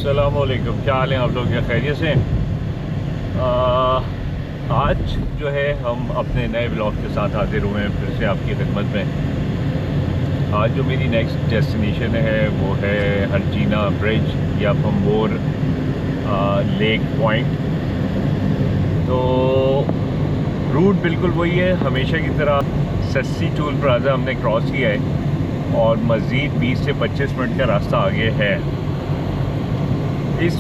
अस्सलामुअलैकुम, क्या हाल है आप लोग? क्या खैरियत से हैं? आज जो है हम अपने नए ब्लॉग के साथ हाजिर हुए हैं फिर से आपकी खिदमत में। आज जो मेरी नेक्स्ट डेस्टिनेशन है वो है हरजीना ब्रिज या पम्बोर लेक पॉइंट। तो रूट बिल्कुल वही है हमेशा की तरह। सस्सी टूल प्लाजा हमने क्रॉस किया है और मज़ीद 20 से 25 मिनट का रास्ता आगे है। इस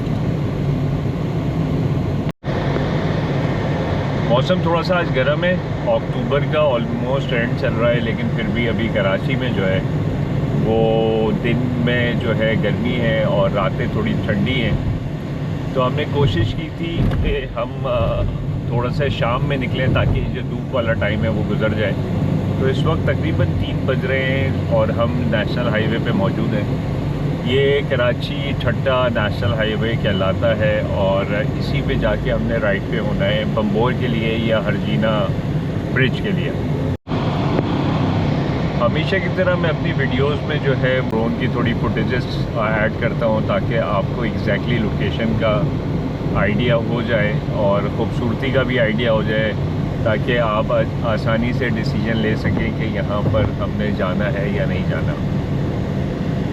मौसम थोड़ा सा आज गर्म है, अक्टूबर का ऑलमोस्ट एंड चल रहा है, लेकिन फिर भी अभी कराची में जो है वो दिन में जो है गर्मी है और रातें थोड़ी ठंडी हैं। तो हमने कोशिश की थी कि हम थोड़ा सा शाम में निकलें ताकि जो धूप वाला टाइम है वो गुजर जाए। तो इस वक्त तकरीबन 3 बज रहे हैं और हम नेशनल हाईवे पे मौजूद हैं। ये कराची ठट्टा नेशनल हाईवे कहलाता है और इसी पे जाके हमने राइट पे होना है पम्बोर के लिए या हरजीना ब्रिज के लिए। हमेशा की तरह मैं अपनी वीडियोस में जो है ड्रोन की थोड़ी फुटेजेस ऐड करता हूँ ताकि आपको एग्जैक्टली लोकेशन का आइडिया हो जाए और ख़ूबसूरती का भी आइडिया हो जाए, ताकि आप आसानी से डिसीजन ले सकें कि यहाँ पर हमने जाना है या नहीं जाना।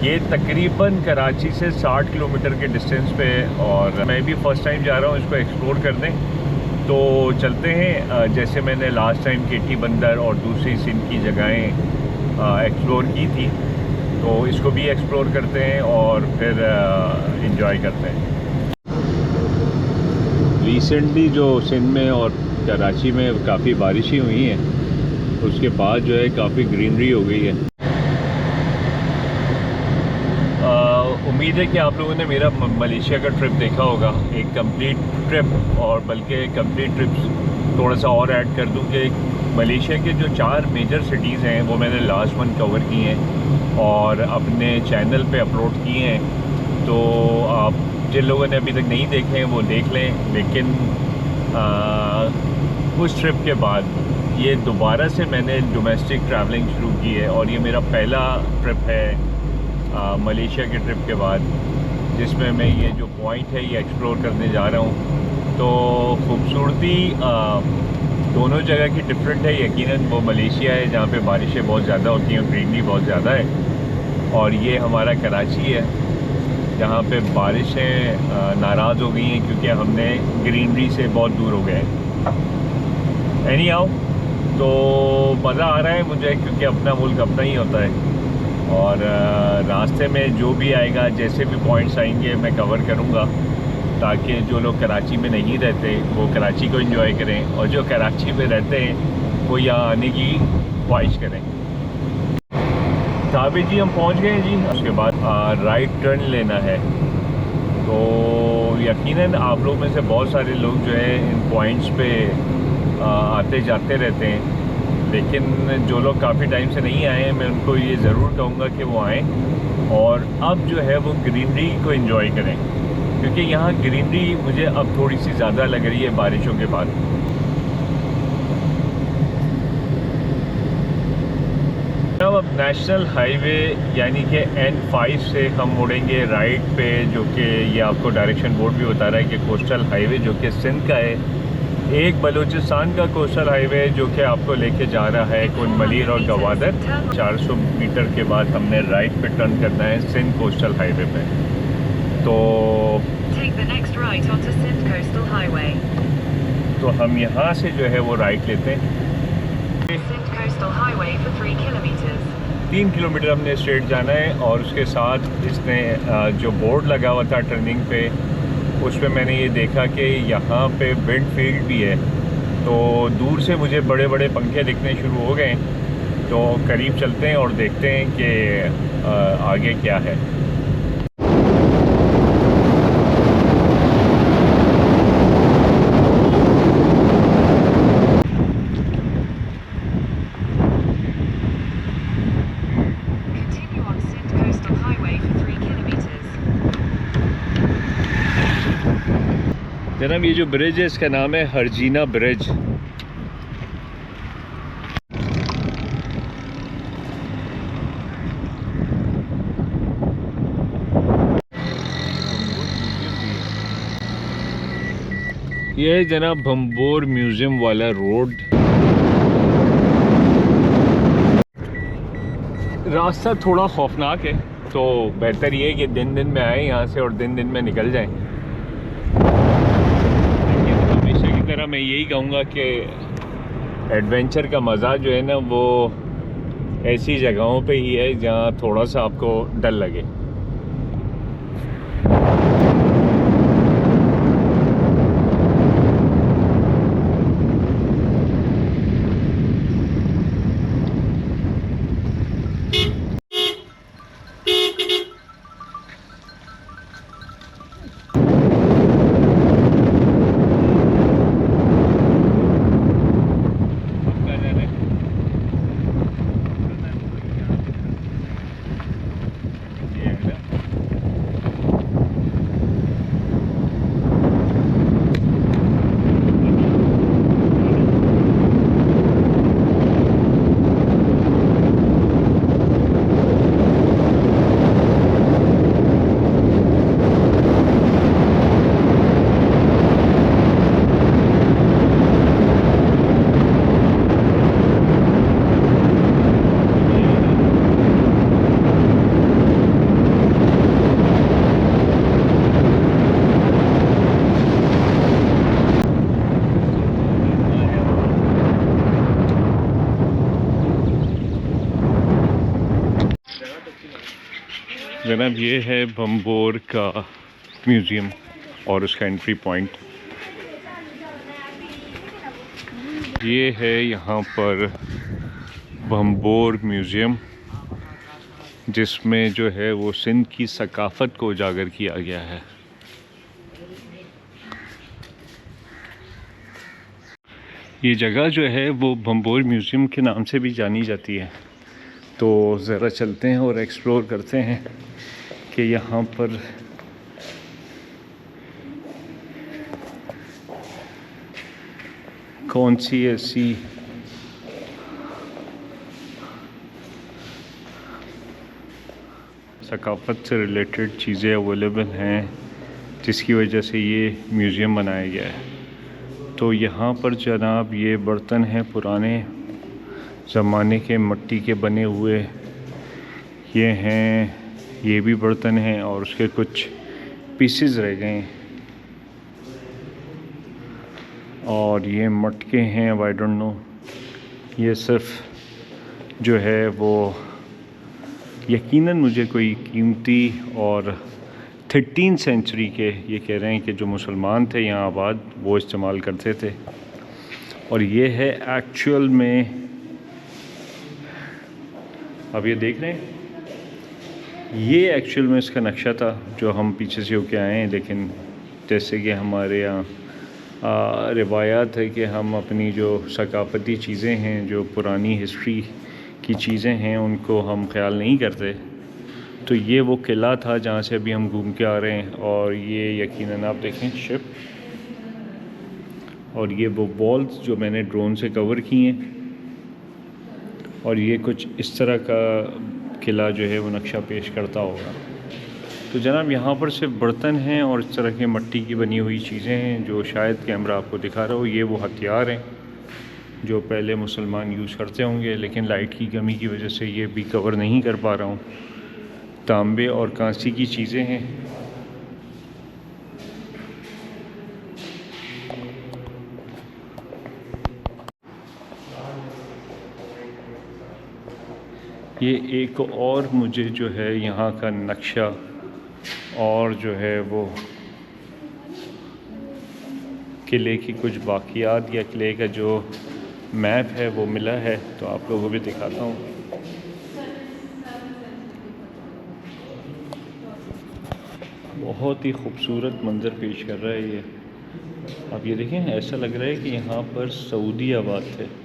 ये तकरीबन कराची से 60 किलोमीटर के डिस्टेंस पे है और मैं भी फ़र्स्ट टाइम जा रहा हूँ इसको एक्सप्लोर करने। तो चलते हैं। जैसे मैंने लास्ट टाइम केटी बंदर और दूसरी सिंध की जगहें एक्सप्लोर की थी, तो इसको भी एक्सप्लोर करते हैं और फिर इंजॉय करते हैं। रिसेंटली जो सिंध में और कराची में काफ़ी बारिशें हुई हैं, उसके बाद जो है काफ़ी ग्रीनरी हो गई है। उम्मीद है कि आप लोगों ने मेरा मलेशिया का ट्रिप देखा होगा, एक कंप्लीट ट्रिप, और बल्कि कंप्लीट ट्रिप्स थोड़ा सा और ऐड कर दूं कि मलेशिया के जो 4 मेजर सिटीज़ हैं वो मैंने लास्ट मंथ कवर की हैं और अपने चैनल पे अपलोड किए हैं। तो आप जिन लोगों ने अभी तक नहीं देखे हैं वो देख लें। लेकिन उस ट्रिप के बाद ये दोबारा से मैंने डोमेस्टिक ट्रैवलिंग शुरू की है और ये मेरा पहला ट्रिप है मलेशिया के ट्रिप के बाद, जिसमें मैं ये जो पॉइंट है ये एक्सप्लोर करने जा रहा हूँ। तो खूबसूरती दोनों जगह की डिफरेंट है। यकीनन वो मलेशिया है जहाँ पे बारिशें बहुत ज़्यादा होती हैं, ग्रीनरी बहुत ज़्यादा है, और ये हमारा कराची है जहाँ पे बारिशें नाराज़ हो गई हैं क्योंकि हमने ग्रीनरी से बहुत दूर हो गए हैं। एनी हाउ, तो मज़ा आ रहा है मुझे क्योंकि अपना मुल्क अपना ही होता है और रास्ते में जो भी आएगा, जैसे भी पॉइंट्स आएंगे मैं कवर करूँगा ताकि जो लोग कराची में नहीं रहते वो कराची को एंजॉय करें और जो कराची में रहते हैं वो यहाँ आने की ख्वाहिश करें। ताबे जी हम पहुँच गए जी। उसके बाद राइट टर्न लेना है। तो यकीनन आप लोग में से बहुत सारे लोग जो है इन पॉइंट्स पे आते जाते रहते हैं, लेकिन जो लोग काफ़ी टाइम से नहीं आए हैं मैं उनको ये ज़रूर कहूँगा कि वो आएँ और अब जो है वो ग्रीनरी को एंजॉय करें, क्योंकि यहाँ ग्रीनरी मुझे अब थोड़ी सी ज़्यादा लग रही है बारिशों के बाद। अब नेशनल हाईवे यानी कि N5 से हम मुड़ेंगे राइट पे, जो कि ये आपको डायरेक्शन बोर्ड भी बता रहा है कि कोस्टल हाईवे जो कि सिंध का है, एक बलूचिस्तान का कोस्टल हाईवे जो कि आपको लेके जा रहा है कुनमलीर और गवादर। 400 मीटर के बाद हमने राइट पे टर्न करना है सिंध कोस्टल हाईवे पे। तो हम यहाँ से जो है वो राइट लेते हैं। 3 किलोमीटर हमने स्ट्रेट जाना है और उसके साथ इसने जो बोर्ड लगा हुआ था टर्निंग पे, उस पर मैंने ये देखा कि यहाँ पे विंड फील्ड भी है। तो दूर से मुझे बड़े बड़े पंखे दिखने शुरू हो गए, तो करीब चलते हैं और देखते हैं कि आगे क्या है। जनाब ये जो ब्रिज है इसका नाम है हरजीना ब्रिज। ये है जनाब भंबोर म्यूज़ियम वाला रोड। रास्ता थोड़ा खौफनाक है, तो बेहतर ये है कि दिन दिन में आए यहाँ से और दिन दिन में निकल जाएं। लेकिन हमेशा की तरह मैं यही कहूँगा कि एडवेंचर का मज़ा जो है ना वो ऐसी जगहों पे ही है जहाँ थोड़ा सा आपको डर लगे। जनाब ये है भंबोर का म्यूज़ियम और उसका एंट्री पॉइंट। ये है यहाँ पर भंबोर म्यूज़ियम, जिसमें जो है वो सिंध की सकाफ़त को उजागर किया गया है। ये जगह जो है वो भंबोर म्यूज़ियम के नाम से भी जानी जाती है। तो ज़रा चलते हैं और एक्सप्लोर करते हैं कि यहाँ पर कौन सी ऐसी सकाफ़त से रिलेटेड चीज़ें अवेलेबल हैं जिसकी वजह से ये म्यूज़ियम बनाया गया है। तो यहाँ पर जनाब ये बर्तन हैं पुराने ज़माने के मिट्टी के बने हुए, ये हैं, ये भी बर्तन हैं और उसके कुछ पीसेस रह गए हैं। और ये मटके हैं, आई डोंट नो, ये सिर्फ जो है वो यकीनन मुझे कोई कीमती और 13वीं सेंचुरी के, ये कह रहे हैं कि जो मुसलमान थे यहाँ आबाद वो इस्तेमाल करते थे। और ये है एक्चुअल में, अब ये देख रहे हैं, ये एक्चुअल में इसका नक्शा था जो हम पीछे से होके आए हैं। लेकिन जैसे कि हमारे यहाँ रिवायात है कि हम अपनी जो सकाफ़ती चीज़ें हैं, जो पुरानी हिस्ट्री की चीज़ें हैं, उनको हम ख्याल नहीं करते। तो ये वो किला था जहाँ से अभी हम घूम के आ रहे हैं। और ये यकीनन आप देखें शिप, और ये वो वॉल्स जो मैंने ड्रोन से कवर की हैं। और ये कुछ इस तरह का किला जो है वो नक्शा पेश करता होगा। तो जनाब यहाँ पर सिर्फ बर्तन हैं और इस तरह के मिट्टी की बनी हुई चीज़ें हैं जो शायद कैमरा आपको दिखा रहा हो। ये वो हथियार हैं जो पहले मुसलमान यूज़ करते होंगे, लेकिन लाइट की कमी की वजह से ये भी कवर नहीं कर पा रहा हूँ। तांबे और कांसी की चीज़ें हैं। ये एक और मुझे जो है यहाँ का नक्शा और जो है वो किले की कुछ बाक़ियात या किले का जो मैप है वो मिला है, तो आप लोगों को भी दिखाता हूँ। बहुत ही खूबसूरत मंज़र पेश कर रहा है ये। आप ये देखें, ऐसा लग रहा है कि यहाँ पर सऊदी आबाद थे।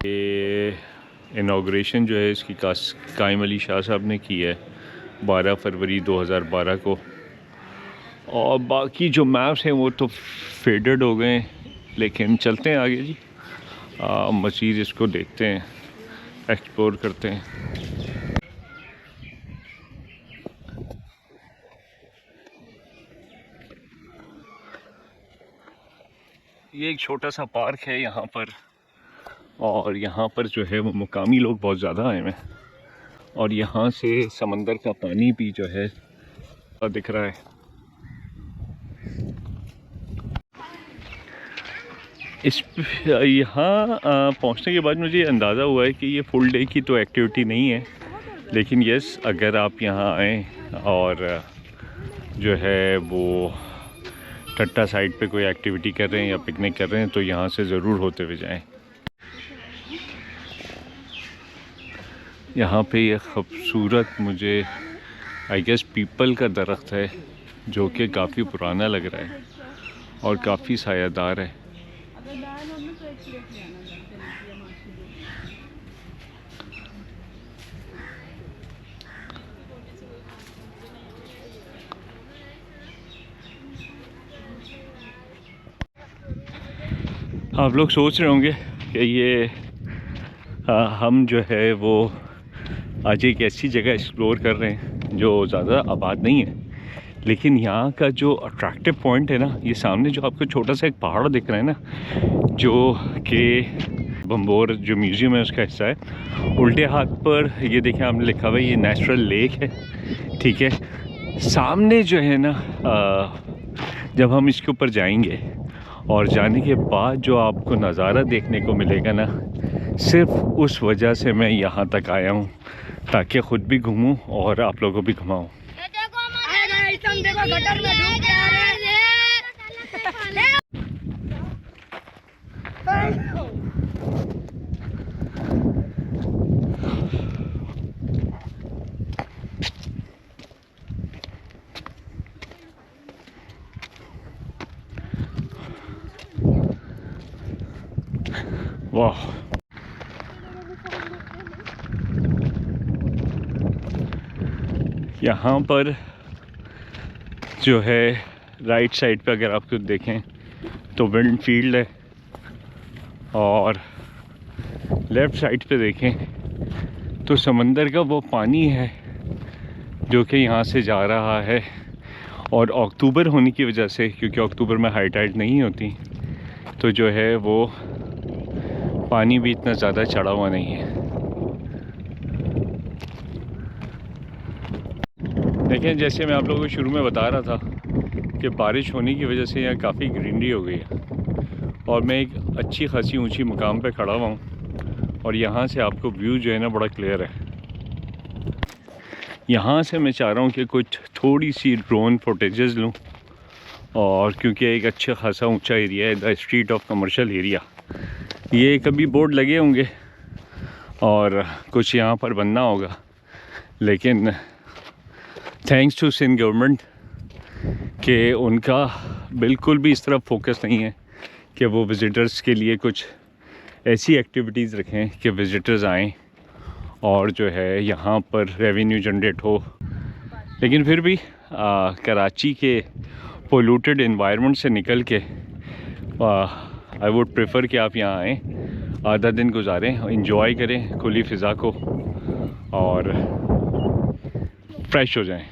ये इनाग्रेशन जो है इसकी कायम अली शाह साहब ने की है 12 फरवरी 2012 को। और बाकी जो मैप्स हैं वो तो फेडेड हो गए हैं, लेकिन चलते हैं आगे जी, मज़ीद इसको देखते हैं। एक्सप्लोर करते हैं। ये एक छोटा सा पार्क है यहाँ पर, और यहाँ पर जो है वो मुकामी लोग बहुत ज़्यादा आए हैं, और यहाँ से समंदर का पानी भी जो है दिख रहा है। इस यहाँ पहुँचने के बाद मुझे अंदाज़ा हुआ है कि ये फुल डे की तो एक्टिविटी नहीं है, लेकिन यस, अगर आप यहाँ आएँ और जो है वो टट्टा साइड पे कोई एक्टिविटी कर रहे हैं या पिकनिक कर रहे हैं तो यहाँ से ज़रूर होते हुए जाएं। यहाँ पे ये खूबसूरत, मुझे आई गेस पीपल का दरख्त है जो कि काफ़ी पुराना लग रहा है और काफ़ी सायादार है। आप लोग सोच रहे होंगे कि ये हम जो है वो आज एक ऐसी जगह एक्सप्लोर कर रहे हैं जो ज़्यादा आबाद नहीं है, लेकिन यहाँ का जो अट्रैक्टिव पॉइंट है ना, ये सामने जो आपको छोटा सा एक पहाड़ दिख रहा है ना, जो कि बम्बोर जो म्यूज़ियम है उसका हिस्सा है। उल्टे हाथ पर ये देखें आपने लिखा हुआ है ये नेचुरल लेक है, ठीक है। सामने जो है ना जब हम इसके ऊपर जाएंगे और जाने के बाद जो आपको नज़ारा देखने को मिलेगा ना, सिर्फ उस वजह से मैं यहाँ तक आया हूँ ताकि ख़ुद भी घूमूँ और आप लोगों को भी घुमाऊँ। वाह, यहाँ पर जो है राइट साइड पे अगर आप कुछ देखें तो विंड फील्ड है, और लेफ़्ट साइड पे देखें तो समंदर का वो पानी है जो कि यहाँ से जा रहा है। और अक्टूबर होने की वजह से, क्योंकि अक्टूबर में हाई टाइड नहीं होती, तो जो है वो पानी भी इतना ज़्यादा चढ़ा हुआ नहीं है। देखें, जैसे मैं आप लोगों को शुरू में बता रहा था कि बारिश होने की वजह से यहाँ काफ़ी ग्रीनरी हो गई है, और मैं एक अच्छी खासी ऊंची मुकाम पे खड़ा हुआ हूँ, और यहाँ से आपको व्यू जो है ना बड़ा क्लियर है। यहाँ से मैं चाह रहा हूँ कि कुछ थोड़ी सी ड्रोन फुटेजेस लूँ, और क्योंकि एक अच्छा खासा ऊंचा एरिया है, the street of commercial area, ये कभी बोर्ड लगे होंगे और कुछ यहाँ पर बनना होगा, लेकिन थैंक्स टू सिंध गवर्नमेंट कि उनका बिल्कुल भी इस तरफ फोकस नहीं है कि वो विज़िटर्स के लिए कुछ ऐसी एक्टिविटीज़ रखें कि विज़िटर्स आएँ और जो है यहाँ पर रेवेन्यू जनरेट हो। लेकिन फिर भी कराची के पोल्यूटेड एनवायरनमेंट से निकल के आई वुड प्रेफर कि आप यहाँ आएँ, आधा दिन गुजारें, इंजॉय करें खुली फ़िज़ा को और फ्रेश हो जाएं।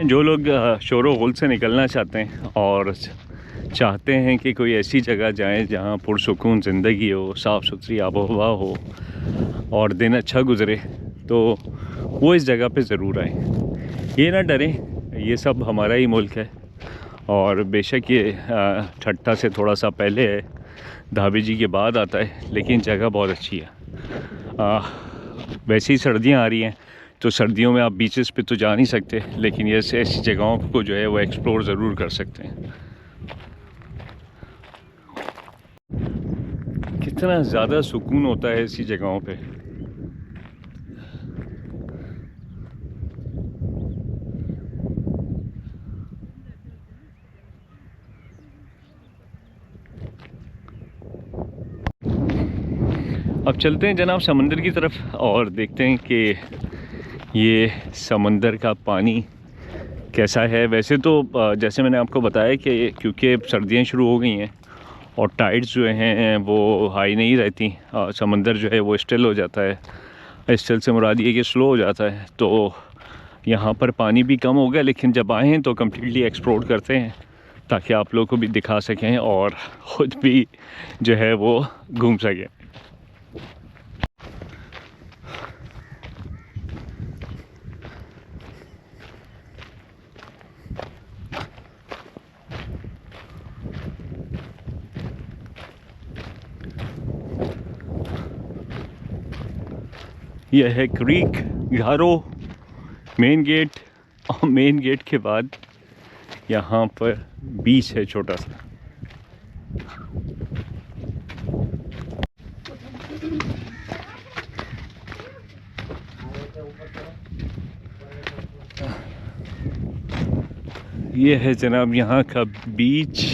जो लोग शोरो होल से निकलना चाहते हैं और चाहते हैं कि कोई ऐसी जगह जाएं जहां पुरसुकून ज़िंदगी हो, साफ़ सुथरी आबो हवा हो और दिन अच्छा गुज़रे, तो वो इस जगह पे ज़रूर आएँ। ये ना डरें, ये सब हमारा ही मुल्क है और बेशक ये ठट्टा से थोड़ा सा पहले है, धाबी जी के बाद आता है, लेकिन जगह बहुत अच्छी है। वैसे ही सर्दियाँ आ रही हैं तो सर्दियों में आप बीचेस पे तो जा नहीं सकते, लेकिन ये ऐसी जगहों को जो है वो एक्सप्लोर ज़रूर कर सकते हैं। कितना ज़्यादा सुकून होता है ऐसी जगहों पे। अब चलते हैं जनाब समंदर की तरफ और देखते हैं कि ये समंदर का पानी कैसा है। वैसे तो जैसे मैंने आपको बताया कि क्योंकि सर्दियाँ शुरू हो गई हैं और टाइड्स जो हैं वो हाई नहीं रहती, समंदर जो है वो स्टिल हो जाता है। स्टिल से मुराद ये कि स्लो हो जाता है, तो यहाँ पर पानी भी कम हो गया, लेकिन जब आए हैं तो कम्प्लीटली एक्सप्लोर करते हैं ताकि आप लोगों को भी दिखा सकें और ख़ुद भी जो है वो घूम सकें। यह है क्रीक घारो मेन गेट, और मेन गेट के बाद यहाँ पर बीच है छोटा सा। ये है जनाब यहाँ का बीच।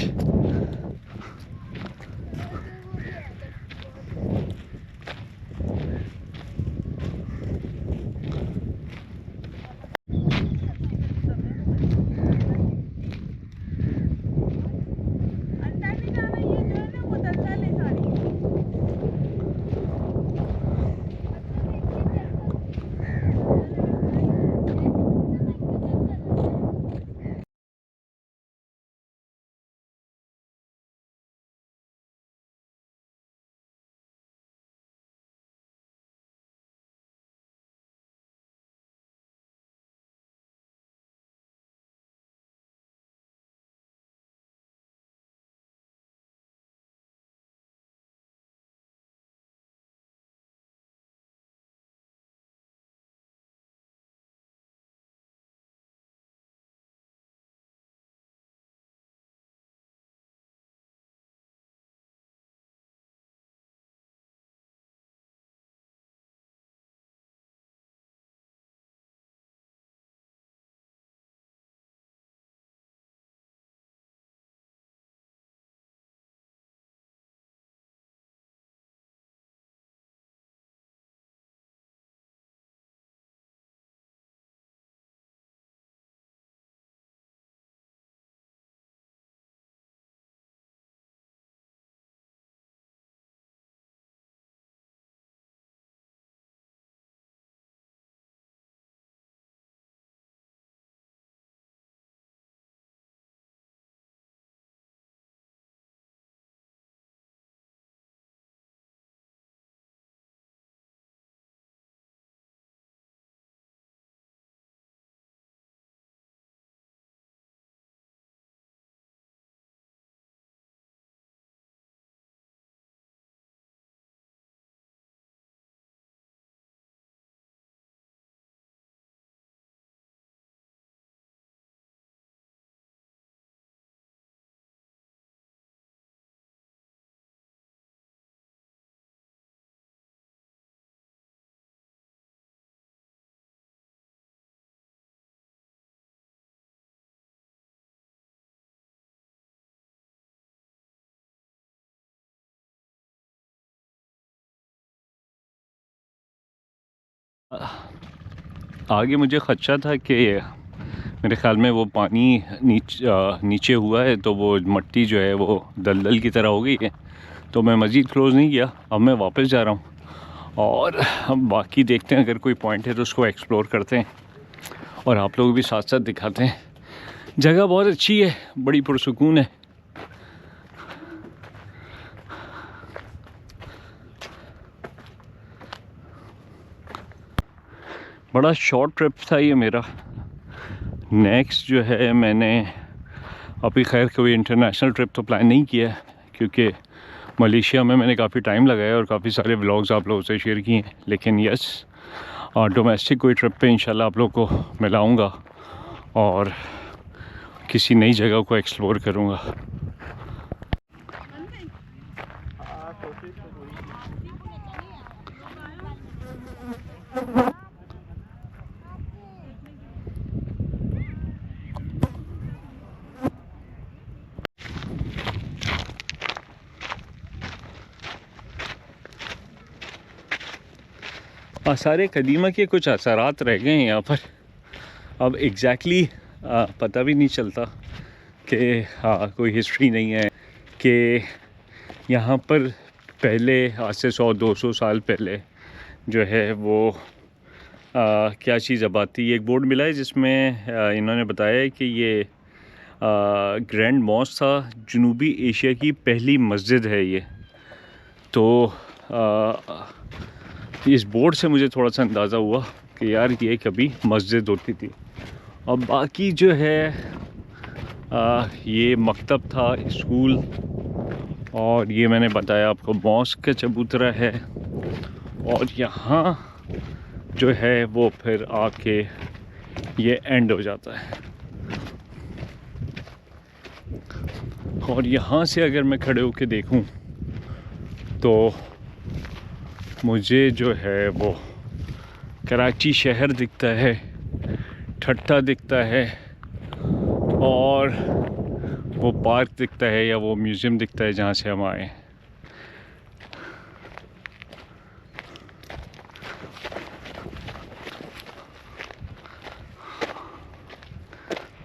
आगे मुझे ख़दशा था कि मेरे ख़्याल में वो पानी नीचे हुआ है, तो वो मट्टी जो है वो दलदल की तरह हो गई है, तो मैं मज़ीद क्लोज़ नहीं किया। अब मैं वापस जा रहा हूँ और हम बाकी देखते हैं, अगर कोई पॉइंट है तो उसको एक्सप्लोर करते हैं। और आप लोग भी साथ साथ दिखाते हैं। जगह बहुत अच्छी है, बड़ी पुरसुकून है। बड़ा शॉर्ट ट्रिप था ये मेरा। नेक्स्ट जो है, मैंने अभी खैर कोई इंटरनेशनल ट्रिप तो प्लान नहीं किया है, क्योंकि मलेशिया में मैंने काफ़ी टाइम लगाया और काफ़ी सारे व्लॉग्स आप लोगों से शेयर किए हैं। लेकिन यस, डोमेस्टिक कोई ट्रिप पे इंशाल्लाह आप लोग को मिलाऊंगा और किसी नई जगह को एक्सप्लोर करूंगा। आसार कदीमा के कुछ असरात रह गए हैं यहाँ पर। अब एग्जैक्टली पता भी नहीं चलता कि कोई हिस्ट्री नहीं है कि यहाँ पर पहले आज से 100-200 साल पहले जो है वो क्या चीज़ आबाद थी। एक बोर्ड मिला है जिसमें इन्होंने बताया है कि ये ग्रैंड मॉस्क था, जनूबी एशिया की पहली मस्जिद है ये। तो इस बोर्ड से मुझे थोड़ा सा अंदाज़ा हुआ कि यार ये कभी मस्जिद होती थी। अब बाकी जो है ये मकतब था, स्कूल, और ये मैंने बताया आपको मॉस्क का चबूतरा है। और यहाँ जो है वो फिर आके ये एंड हो जाता है। और यहाँ से अगर मैं खड़े होके देखूँ तो मुझे जो है वो कराची शहर दिखता है, ठट्टा दिखता है, और वो पार्क दिखता है या वो म्यूज़ियम दिखता है जहाँ से हम आए।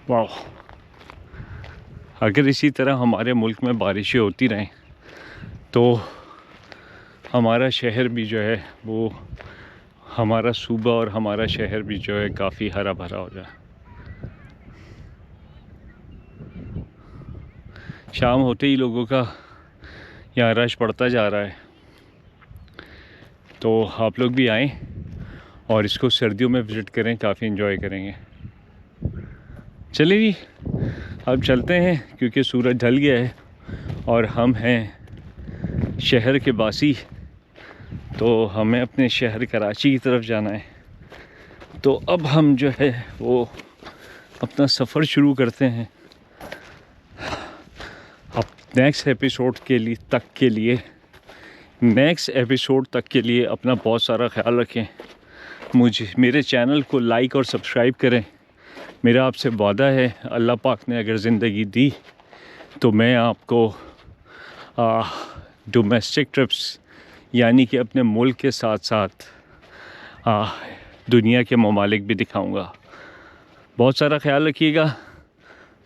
वाह, अगर इसी तरह हमारे मुल्क में बारिशें होती रहें तो हमारा शहर भी जो है वो, हमारा सूबा और हमारा शहर भी जो है काफ़ी हरा भरा हो जाए। शाम होते ही लोगों का यहाँ रश बढ़ता जा रहा है, तो आप लोग भी आएँ और इसको सर्दियों में विज़िट करें, काफ़ी एंजॉय करेंगे। चलिए जी, अब चलते हैं क्योंकि सूरज ढल गया है और हम हैं शहर के बासी, तो हमें अपने शहर कराची की तरफ जाना है। तो अब हम जो है वो अपना सफ़र शुरू करते हैं। अब नेक्स्ट एपिसोड के लिए अपना बहुत सारा ख्याल रखें। मेरे चैनल को लाइक और सब्सक्राइब करें। मेरा आपसे वादा है, अल्लाह पाक ने अगर ज़िंदगी दी तो मैं आपको डोमेस्टिक ट्रिप्स यानी कि अपने मुल्क के साथ साथ दुनिया के ममालिक भी दिखाऊंगा। बहुत सारा ख्याल रखिएगा।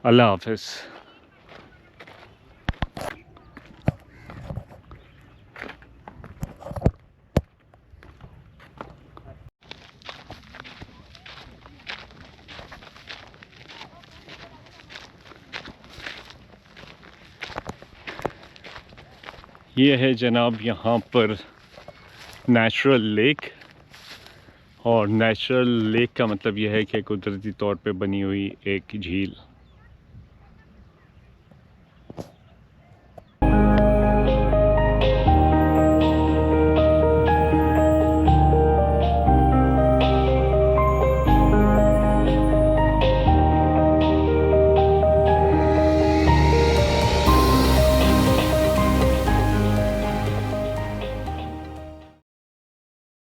अल्लाह हाफ़िज़। ये है जनाब यहाँ पर नेचुरल लेक, और नेचुरल लेक का मतलब यह है कि कुदरती तौर पे बनी हुई एक झील।